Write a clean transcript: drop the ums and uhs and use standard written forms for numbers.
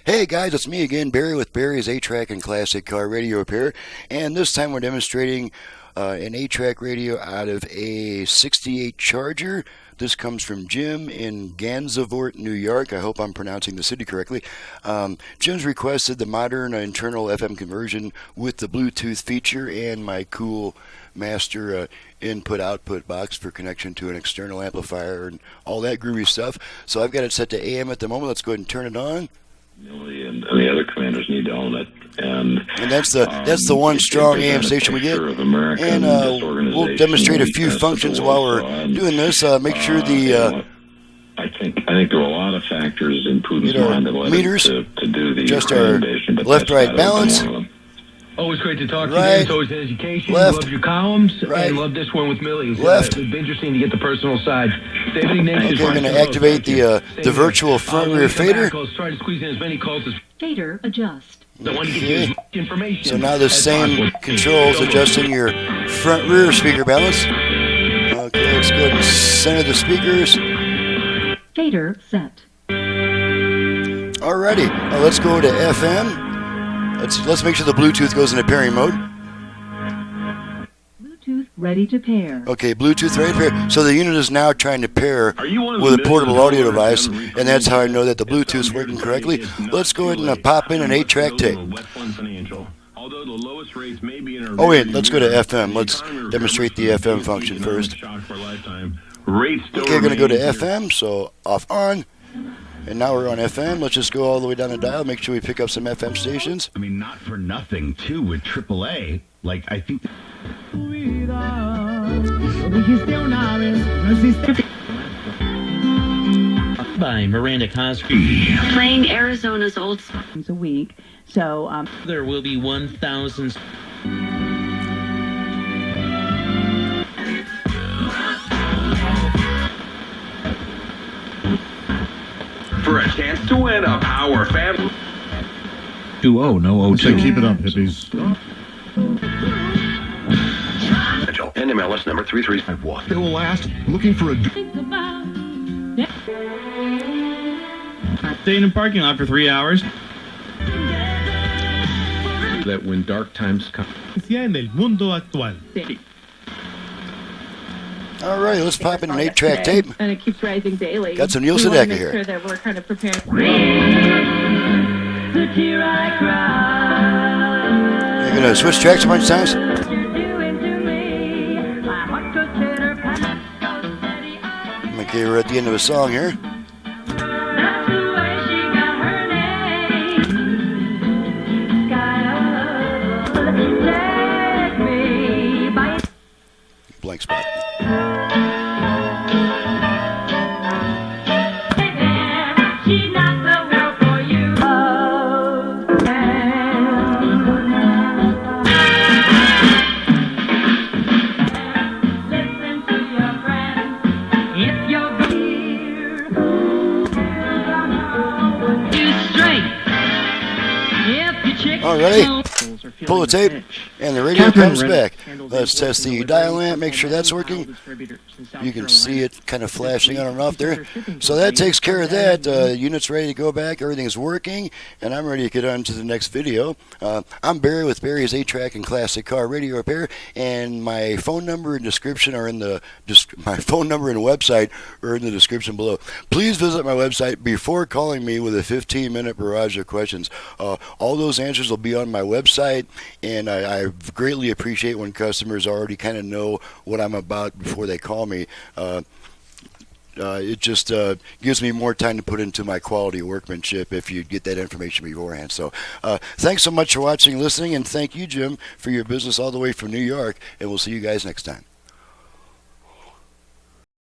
Hey guys, it's me again, Barry with Barry's 8-Track and Classic Car Radio Repair, and this time we're demonstrating an 8-track radio out of a 68 Charger. This comes from Jim in Gansevoort, New York. I hope I'm pronouncing the city correctly. Jim's requested the modern internal FM conversion with the Bluetooth feature and my cool master input-output box for connection to an external amplifier and all that groovy stuff. So I've got it set to AM at the moment. Let's go ahead and turn it on. And the other commanders need to own it. And that's the one strong AM station we get. And we'll demonstrate a few functions while we're doing this. Make sure the I think there are a lot of factors in Putin's mind that led meters, to do the just our left-right balance. Always great to talk to you. It's always an education. Left, love your columns. right, and love this one with Millie. Left. It'd be interesting to get the personal side. David Ignatius. Okay, we're going to activate the virtual front-rear fader. Try to squeeze in as many calls as fader adjust. Okay. So now the same controls adjusting your front-rear speaker balance. Okay, let's go ahead and center the speakers. Fader set. Alrighty, now let's go to FM. Let's make sure the Bluetooth goes into pairing mode. Bluetooth ready to pair. Okay, Bluetooth ready to pair. So the unit is now trying to pair with a portable audio device, and that's how I know that the Bluetooth's working correctly. Let's go ahead and pop in an 8-track tape. Oh wait, let's go to FM. Let's demonstrate the FM function first. Okay, we're going to go to FM, so off on. And now we're on FM. Let's just go all the way down the dial, make sure we pick up some FM stations. I mean, not for nothing, too, with AAA. Like, I think... By Miranda Cosby. Playing Arizona's old songs a week. So, There will be 1,000... For a chance to win a Power Family 2-0, no 0-2. Keep it up, hippies. NMLS number 335. They will last. Looking for a... Staying in the parking lot for 3 hours. That when dark times come. En el mundo actual. All right, let's pop in an 8-track tape. And it keeps rising daily. Got some Neil Sedaka here. Sure that we're kind of prepared. You're going to switch tracks a bunch of times? Okay, we're at the end of a song here. Blank spot. Alrighty, pull the tape, and the radio comes back. Let's test the dial amp, make sure that's working. You can see it kind of flashing on and off there. So that takes care of that. Unit's ready to go back, everything's working, and I'm ready to get on to the next video. I'm Barry with Barry's 8-Track and Classic Car Radio Repair, and my phone number and description are in the my phone number and website are in the description below. Please visit my website before calling me with a 15-minute barrage of questions. All those answers will be on my website, and I greatly appreciate when customers already kind of know what I'm about before they call me. It just gives me more time to put into my quality workmanship if you get that information beforehand. So thanks so much for watching and listening, and thank you, Jim, for your business all the way from New York, and we'll see you guys next time.